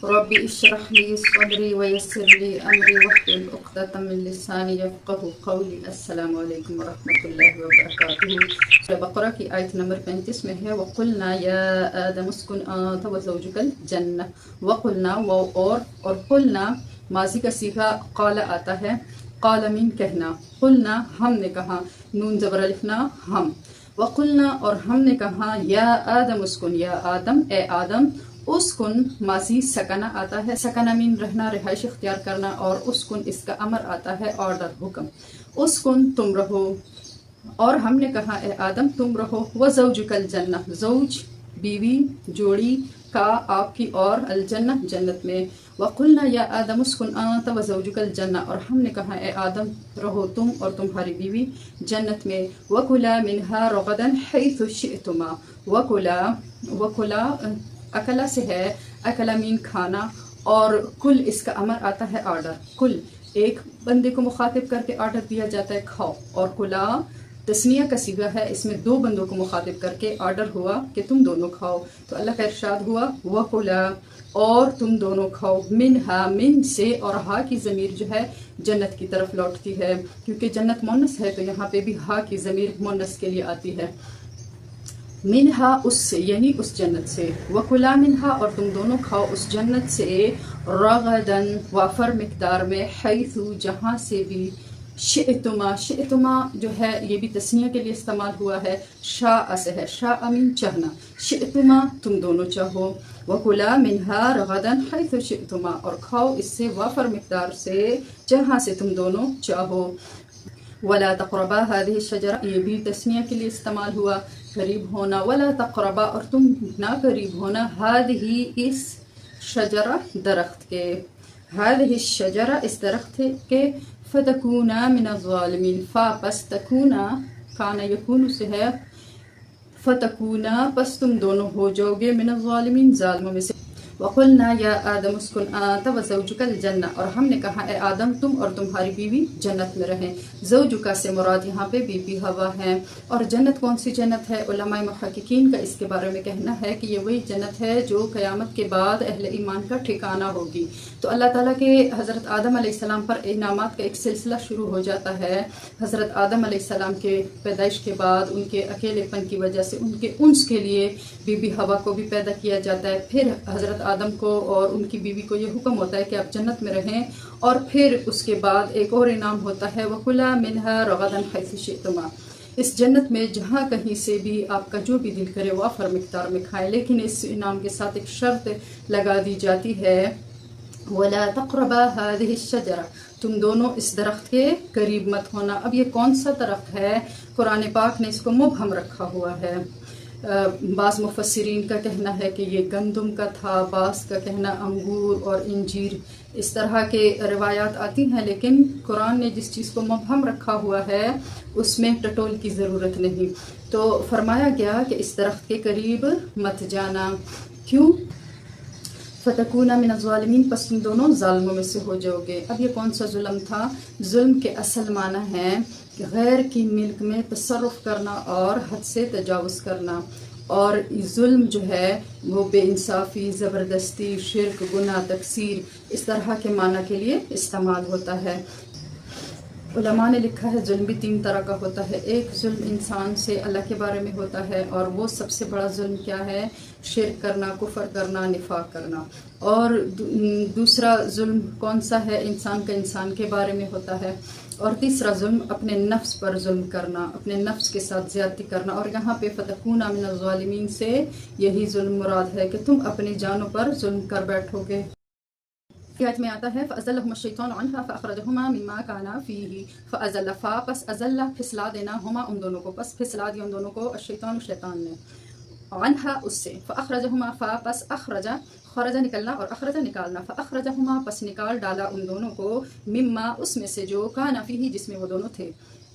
ربي اشرح لي صدري ويسر لي أمري واحلل عقدة من لساني يفقهوا قولي. السلام علیکم ورحمۃ اللہ وبرکاتہ۔ سورہ بقرہ کی آیت نمبر 35 میں ہے وَقُلْنَا يَا آدَمُ اسْكُنْ أَنْتَ وَزَوْجُكَ الْجَنَّةَ۔ وَقُلْنَا اور قلنا ماضی کا صیغہ قال آتا ہے، قال من کہنا، قلنا ہم نے کہا، نون زبر الف نا ہم، وقلنا اور ہم نے کہا یا آدم اسکن، یا آدم اے آدم، اسکن ماضی سکنہ آتا ہے، سکنہ مین رہنا، رہائش اختیار کرنا، اور اسکن اس کا امر آتا ہے، آرڈر، حکم، اسکن تم رہو، اور ہم نے کہا اے آدم تم رہو، وزوجک الجنہ، زوج بیوی جوڑی کا آپ کی، اور الجنہ جنت میں، وقلنا یا آدم اسکن انت وزوجک الجنہ، اور ہم نے کہا اے آدم رہو تم اور تمہاری بیوی جنت میں، وکلا منہا رغدا حیث شئتما، وکلا اکلا سے ہے، اکلا مین کھانا، اور کل اس کا امر آتا ہے، آرڈر، کل ایک بندے کو مخاطب کر کے آرڈر دیا جاتا ہے کھاؤ، اور کلا تسنیہ کا صیغہ ہے، اس میں دو بندوں کو مخاطب کر کے آرڈر ہوا کہ تم دونوں کھاؤ، تو اللہ کا ارشاد ہوا وَكُلَا، اور تم دونوں کھاؤ، منہا من سے، اور ہا کی ضمیر جو ہے جنت کی طرف لوٹتی ہے، کیونکہ جنت مونس ہے تو یہاں پہ بھی ہا کی ضمیر مونس کے لیے آتی ہے، منہا اس سے، یعنی اس جنت سے، وَكُلَا منہا اور تم دونوں کھاؤ اس جنت سے، رغدن وافر مقدار میں، حیث جہاں سے بھی، شئتما، شئتما جو ہے یہ بھی تسنیہ کے لیے استعمال ہوا ہے، شاء سے ہے، شاء من چاہنا، شئتما تم دونوں چاہو، وَكُلَا مِنْهَا رَغَدًا حَيْثُ شِئْتُمَا اور کھاؤ اس سے وافر مقدار سے جہاں سے تم دونوں چاہو، وَلَا تَقْرَبَا هَذِهِ الشَّجَرَةَ یہ بھی تسنیہ کے لیے استعمال ہوا، قریب ہونا، وَلَا تَقْرَبَا اور تم نہ قریب ہونا، هَذِهِ اس شجرہ درخت کے، هَذِهِ الشَّجَرَةَ اس درخت کے، فَتَكُونَا مِنَ الظَّالِمِينَ فا پس تکونا کانا یکون سے ہے، فَتَكُونَا پس تم دونوں ہو جاؤ گے، من الظالمین ظالموں میں سے، وَقُلْنَا يَا آدَمُ اسْكُنْ أَنْتَ وَزَوْجُكَ الْجَنَّةَ اور ہم نے کہا اے آدم تم اور تمہاری بیوی جنت میں رہیں، زوجکا سے مراد یہاں پہ بی بی ہوا ہے، اور جنت کون سی جنت ہے؟ علماء محققین کا اس کے بارے میں کہنا ہے کہ یہ وہی جنت ہے جو قیامت کے بعد اہل ایمان کا ٹھکانہ ہوگی، تو اللہ تعالیٰ کے حضرت آدم علیہ السلام پر انعامات کا ایک سلسلہ شروع ہو جاتا ہے، حضرت آدم علیہ السلام کے پیدائش کے بعد ان کے اکیلے پن کی وجہ سے ان کے انس کے لیے بی بی ہوا کو بھی پیدا کیا جاتا ہے، پھر حضرت آدم کو اور ان کی بیوی کو یہ حکم ہوتا ہے کہ آپ جنت میں رہیں، اور پھر اس کے بعد ایک اور انعام ہوتا ہے وَكُلَا مِنْهَا رَغَدًا حَيْثُ شِئْتُمَا، اس جنت میں جہاں کہیں سے بھی آپ کا جو بھی دل کرے وافر مقدار میں کھائیں، لیکن اس انعام کے ساتھ ایک شرط لگا دی جاتی ہے وَلَا تَقْرَبَا هَذِهِ الشَّجَرَةَ تم دونوں اس درخت کے قریب مت ہونا۔ اب یہ کون سا درخت ہے؟ قرآن پاک نے اس کو مبہم رکھا ہوا ہے، بعض مفسرین کا کہنا ہے کہ یہ گندم کا تھا، بعض کا کہنا انگور اور انجیر، اس طرح کے روایات آتی ہیں، لیکن قرآن نے جس چیز کو مبہم رکھا ہوا ہے اس میں ٹٹول کی ضرورت نہیں، تو فرمایا گیا کہ اس درخت کے قریب مت جانا، کیوں؟ فَتَكُونَ مِنَ الظَّالِمِينَ پس تم دونوں ظالموں میں سے ہو جاؤ گے۔ اب یہ کون سا ظلم تھا؟ ظلم کے اصل معنی ہے کہ غیر کی ملک میں تصرف کرنا اور حد سے تجاوز کرنا، اور ظلم جو ہے وہ بے انصافی، زبردستی، شرک، گناہ، تکثیر، اس طرح کے معنی کے لیے استعمال ہوتا ہے۔ علماء نے لکھا ہے ظلم بھی تین طرح کا ہوتا ہے، ایک ظلم انسان سے اللہ کے بارے میں ہوتا ہے، اور وہ سب سے بڑا ظلم کیا ہے؟ شرک کرنا، کفر کرنا، نفاق کرنا، اور دوسرا ظلم کون سا ہے؟ انسان کا انسان کے بارے میں ہوتا ہے، اور تیسرا ظلم اپنے نفس پر ظلم کرنا، اپنے نفس کے ساتھ زیادتی کرنا، اور یہاں پہ فَتَكُونَ مِنَ الظَّالِمِينَ سے یہی ظلم مراد ہے کہ تم اپنی جانوں پر ظلم کر بیٹھو گے۔ آیت میں آتا ہے فَأَزَلَّهُمَا الشَّيْطَانُ عَنْهَا فَأَخْرَجَهُمَا مِمَّا كَانَا فِيهِ فَأَزَلَّ فا پس ازل پھسلا دینا، ہما ان دونوں کو، پس پھسلا دیا ان دونوں کو، الشیطان شیطان نے، عنہا اس سے، فَأَخْرَجَهُمَا فا پس اخرجا، خرجا نکلنا اور اخرجا نکالنا، فَأَخْرَجَهُمَا پس نکال ڈالا ان دونوں کو، مما اس میں سے جو کانا فیہ جس میں وہ دونوں تھے،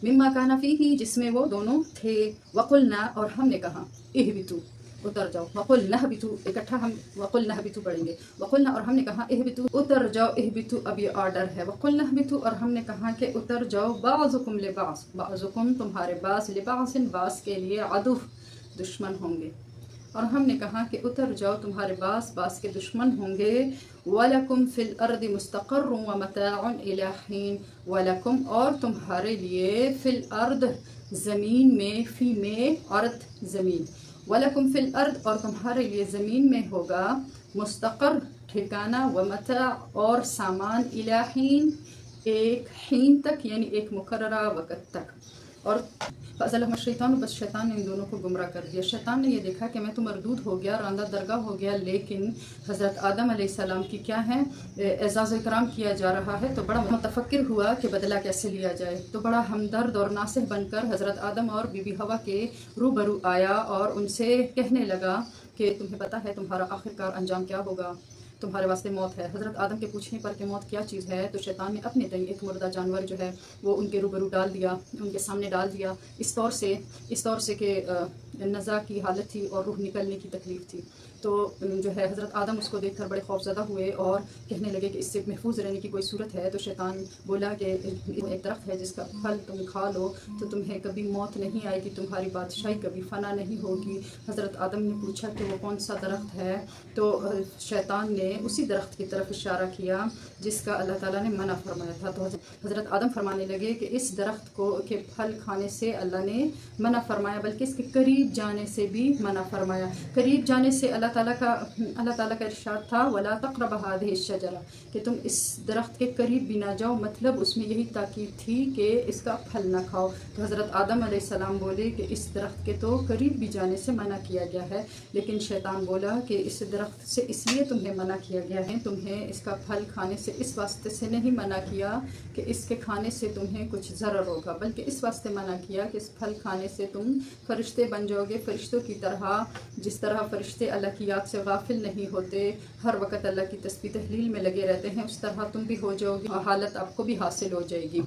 مما کانا فیہ جس میں وہ دونوں تھے، وقلنا اور ہم نے کہا، اہبتو اتر جاؤ، وقلنا اہبتو اکٹھا ہم وقلنا اہبتو پڑھیں گے، وقلنا اور ہم نے کہا اہبتو اتر جاؤ، اہبتو اب یہ آرڈر ہے، وقلنا اہبتو اور ہم نے کہا کہ اتر جاؤ، بعضکم لبعض، بعضکم تمہارے بعض، لبعض بعض کے لیے عدو دشمن ہوں گے، اور ہم نے کہا کہ اتر جاؤ، تمہارے باس کے دشمن ہوں گے۔ وَلَكُمْ فِي الْأَرْضِ مُسْتَقَرٌّ وَمَتَاعٌ إِلَىٰ حِينٍ، وَلَكُمْ اور تمہارے لیے، فِي الْأَرْضِ زمین میں، فی میں عرض زمین، وَلَكُمْ فِي الْأَرْضِ اور تمہارے لیے زمین میں ہوگا مستقر ٹھکانہ، ومتاع اور سامان، إِلَىٰ حِينٍ ایک حین تک یعنی ایک مقررہ وقت تک۔ اور فَأَزَلَهُمَا الشَّيْطَانُ بس شیطان نے ان دونوں کو گمراہ کر دیا۔ شیطان نے یہ دیکھا کہ میں تو مردود ہو گیا، راندہ درگاہ ہو گیا، لیکن حضرت آدم علیہ السلام کی کیا ہے اعزاز و اکرام کیا جا رہا ہے، تو بڑا متفکر ہوا کہ بدلہ کیسے لیا جائے، تو بڑا ہمدرد اور ناصح بن کر حضرت آدم اور بی بی حوا کے روبرو آیا اور ان سے کہنے لگا کہ تمہیں پتہ ہے تمہارا آخرکار انجام کیا ہوگا، تمہارے واسطے موت ہے۔ حضرت آدم کے پوچھنے پر کہ موت کیا چیز ہے، تو شیطان نے اپنے تئیں ایک مردہ جانور جو ہے وہ ان کے روبرو ڈال دیا، ان کے سامنے ڈال دیا، اس طور سے کہ نزع کی حالت تھی اور روح نکلنے کی تکلیف تھی۔ تو جو ہے حضرت آدم اس کو دیکھ کر بڑے خوفزدہ ہوئے اور کہنے لگے کہ اس سے محفوظ رہنے کی کوئی صورت ہے، تو شیطان بولا کہ ایک درخت ہے جس کا پھل تم کھا لو تو تمہیں کبھی موت نہیں آئے گی، تمہاری بادشاہی کبھی فنا نہیں ہوگی۔ حضرت آدم نے پوچھا کہ وہ کون سا درخت ہے، تو شیطان نے اسی درخت کی طرف اشارہ کیا جس کا اللہ تعالیٰ نے منع فرمایا تھا۔ تو حضرت آدم فرمانے لگے کہ اس درخت کے پھل کھانے سے اللہ نے منع فرمایا، بلکہ اس کے قریب جانے سے بھی منع فرمایا۔ قریب جانے سے اللہ تعالیٰ کا ارشاد تھا وَلَا تَقْرَبَ هَٰذِهِ الشَّجَرَةَ کہ تم اس درخت کے قریب بھی نہ جاؤ، مطلب اس میں یہی تاکید تھی کہ اس کا پھل نہ کھاؤ۔ تو حضرت آدم علیہ السلام بولے کہ اس درخت کے تو قریب بھی جانے سے منع کیا گیا ہے، لیکن شیطان بولا کہ اس درخت سے اس لیے تمہیں منع کیا گیا ہے، تمہیں اس کا پھل کھانے سے اس واسطے سے نہیں منع کیا کہ اس کے کھانے سے تمہیں کچھ ضرر ہوگا، بلکہ اس واسطے منع کیا کہ اس پھل کھانے سے تم فرشتے بن جاؤ گے، فرشتوں کی طرح، جس طرح فرشتے اللہ کی یاد سے غافل نہیں ہوتے، ہر وقت اللہ کی تسبیح تحلیل میں لگے رہتے ہیں، اس طرح تم بھی ہو جاؤ گے، حالت آپ کو بھی حاصل ہو جائے گی۔